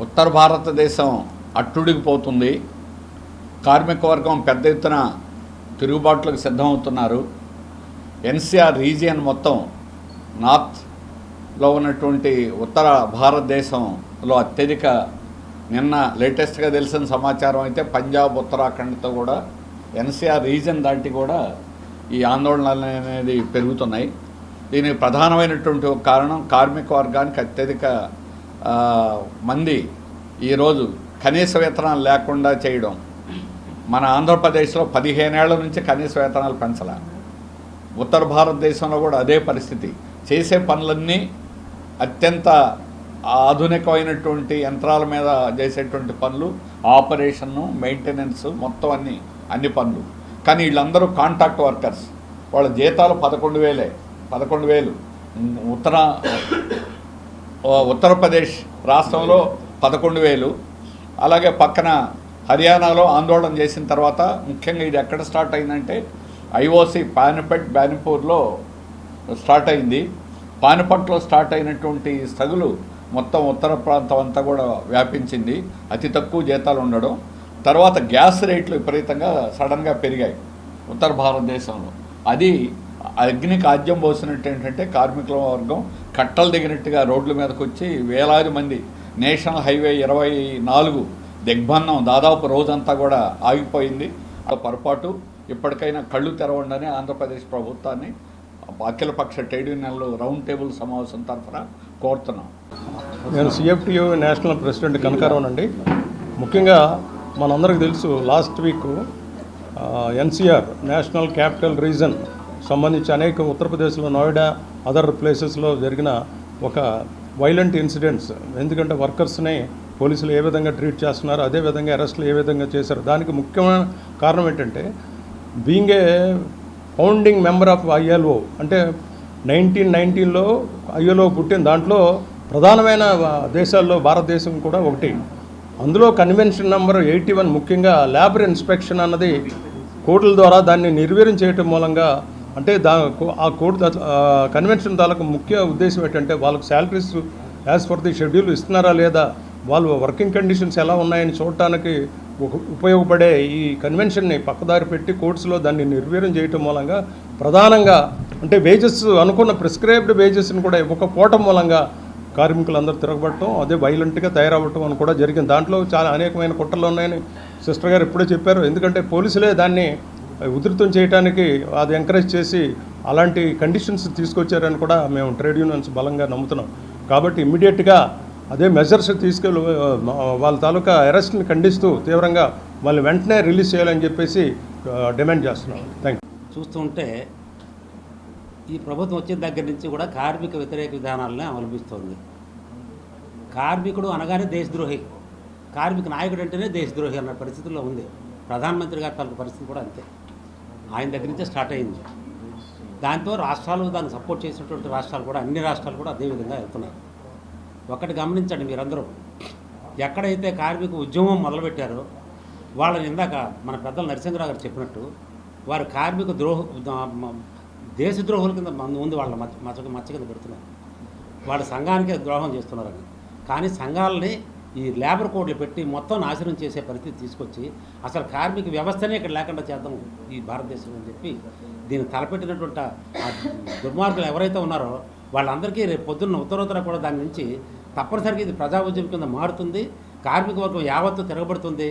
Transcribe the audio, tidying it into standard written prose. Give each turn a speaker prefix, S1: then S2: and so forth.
S1: ఉత్తర భారతదేశం అట్టుడికిపోతుంది. కార్మిక వర్గం పెద్ద ఎత్తున తిరుగుబాట్లకు సిద్ధమవుతున్నారు. ఎన్సీఆర్ రీజియన్ మొత్తం నార్త్లో ఉన్నటువంటి ఉత్తర భారతదేశంలో అత్యధిక నిన్న లేటెస్ట్గా తెలిసిన సమాచారం అయితే పంజాబ్ ఉత్తరాఖండ్తో కూడా ఎన్సీఆర్ రీజియన్ దాటి కూడా ఈ ఆందోళనలు అనేది పెరుగుతున్నాయి. దీనికి ప్రధానమైనటువంటి ఒక కారణం కార్మిక వర్గానికి అత్యధిక మంది ఈరోజు కనీస వేతనాలు లేకుండా చేయడం. మన ఆంధ్రప్రదేశ్లో 15 ఏళ్ల నుంచి కనీస వేతనాలు పెంచాల. ఉత్తర భారతదేశంలో కూడా అదే పరిస్థితి. చేసే పనులన్నీ అత్యంత ఆధునికమైనటువంటి యంత్రాల మీద చేసేటువంటి పనులు, ఆపరేషను, మెయింటెనెన్స్, మొత్తం అన్ని పనులు. కానీ వీళ్ళందరూ కాంట్రాక్ట్ వర్కర్స్. వాళ్ళ జీతాలు 11,000. ఉత్తరప్రదేశ్ రాష్ట్రంలో 11,000. అలాగే పక్కన హర్యానాలో ఆందోళన చేసిన తర్వాత ముఖ్యంగా ఇది ఎక్కడ స్టార్ట్ అయిందంటే ఐఓసి పానిపట్ బెనిపూర్లో స్టార్ట్ అయింది. పానిపట్లో స్టార్ట్ అయినటువంటి స్ట్రగులు మొత్తం ఉత్తర ప్రాంతం అంతా కూడా వ్యాపించింది. అతి తక్కువ జీతాలు ఉండడం, తర్వాత గ్యాస్ రేట్లు విపరీతంగా సడన్గా పెరిగాయి ఉత్తర భారతదేశంలో. అది అగ్నికి ఆజ్యం పోసినట్టు ఏంటంటే కార్మికుల వర్గం కట్టలు దిగినట్టుగా రోడ్ల మీదకి వచ్చి వేలాది మంది. నేషనల్ హైవే 24 దిగ్బంధం, దాదాపు రోజంతా కూడా ఆగిపోయింది. పొరపాటు ఇప్పటికైనా కళ్ళు తెరవండి ఆంధ్రప్రదేశ్ ప్రభుత్వాన్ని అఖిలపక్ష ట్రేడ్ యూనియన్లు రౌండ్ టేబుల్ సమావేశం తరఫున కోరుతున్నాం.
S2: నేను సిఎఫ్టియు నేషనల్ ప్రెసిడెంట్ కనకారావు అండి. ముఖ్యంగా మనందరికీ తెలుసు, last week NCR national capital region సంబంధించి అనేక ఉత్తరప్రదేశ్లో నోయిడా అదర్ ప్లేసెస్లో జరిగిన ఒక వైలెంట్ ఇన్సిడెంట్స్. ఎందుకంటే వర్కర్స్ని పోలీసులు ఏ విధంగా ట్రీట్ చేస్తున్నారు, అదేవిధంగా అరెస్టులు ఏ విధంగా చేశారు. దానికి ముఖ్యమైన కారణం ఏంటంటే being a founding member of ILO, అంటే 1919లో ఐఎల్ఓ పుట్టిన దాంట్లో ప్రధానమైన దేశాల్లో భారతదేశం కూడా ఒకటి. అందులో కన్వెన్షన్ నెంబర్ 81 ముఖ్యంగా లేబర్ ఇన్స్పెక్షన్ అన్నది కోర్టుల ద్వారా దాన్ని నిర్వీర్యం చేయటం మూలంగా, అంటే ఆ కోర్టు కన్వెన్షన్ తాలూకు ముఖ్య ఉద్దేశం ఏంటంటే వాళ్ళకు salaries as per the schedule ఇస్తున్నారా లేదా, వాళ్ళు వర్కింగ్ కండిషన్స్ ఎలా ఉన్నాయని చూడటానికి ఉపయోగపడే ఈ కన్వెన్షన్ని పక్కదారి పెట్టి కోర్ట్స్లో దాన్ని నిర్వీర్యం చేయటం మూలంగా ప్రధానంగా అంటే వేజెస్ అనుకున్న ప్రిస్క్రైబ్డ్ వేజెస్ని కూడా ఇవ్వకపోవటం మూలంగా కార్మికులందరూ తిరగబడటం, అదే వైలెంట్గా తయారవ్వటం అని కూడా జరిగింది. దాంట్లో చాలా అనేకమైన కుట్రలు ఉన్నాయని సిస్టర్ గారు ఇప్పుడే చెప్పారు. ఎందుకంటే పోలీసులే దాన్ని ఉధృతం చేయడానికి అది ఎంకరేజ్ చేసి అలాంటి కండిషన్స్ తీసుకొచ్చారని కూడా మేము ట్రేడ్ యూనియన్స్ బలంగా నమ్ముతున్నాం. కాబట్టి ఇమ్మీడియట్గా అదే మెజర్స్ తీసుకెళ్ళి వాళ్ళ తాలూకా అరెస్ట్ని ఖండిస్తూ తీవ్రంగా వాళ్ళు వెంటనే రిలీజ్ చేయాలని చెప్పేసి డిమాండ్ చేస్తున్నాం. Thank you.
S3: చూస్తుంటే ఈ ప్రభుత్వం వచ్చిన దగ్గర నుంచి కూడా కార్మిక వ్యతిరేక విధానాలనే అవలంబిస్తోంది. కార్మికుడు అనగానే దేశద్రోహి, కార్మిక నాయకుడు అంటేనే దేశద్రోహి అన్న పరిస్థితుల్లో ఉంది. ప్రధానమంత్రి గారి తాలూకు పరిస్థితి కూడా అంతే. ఆయన దగ్గర నుంచే స్టార్ట్ అయింది. దాంతో రాష్ట్రాలు దాన్ని సపోర్ట్ చేసినటువంటి రాష్ట్రాలు కూడా, అన్ని రాష్ట్రాలు కూడా అదేవిధంగా వెళ్తున్నాయి. ఒకటి గమనించండి మీరందరూ, ఎక్కడైతే కార్మిక ఉద్యమం మొదలుపెట్టారో వాళ్ళని ఇందాక మన పెద్దలు నరసింహరావు గారు చెప్పినట్టు వారు కార్మిక దేశద్రోహుల కింద ముందు వాళ్ళ మచ్చ కింద పెడుతున్నారు. వాళ్ళ సంఘానికి ద్రోహం చేస్తున్నారని. కానీ సంఘాలని ఈ లేబర్ కోడ్లు పెట్టి మొత్తం నాశనం చేసే పరిస్థితి తీసుకొచ్చి అసలు కార్మిక వ్యవస్థనే ఇక్కడ లేకుండా చేద్దాం ఈ భారతదేశం అని చెప్పి దీన్ని తలపెట్టినటువంటి ఆ దుర్మార్గులు ఎవరైతే ఉన్నారో వాళ్ళందరికీ రేపు పొద్దున్న ఉత్తరోత్తర కూడా దాని నుంచి తప్పనిసరిగా ఇది ప్రజా ఉద్యమం కింద మారుతుంది. కార్మిక వర్గం యావత్తు తిరగబడుతుంది.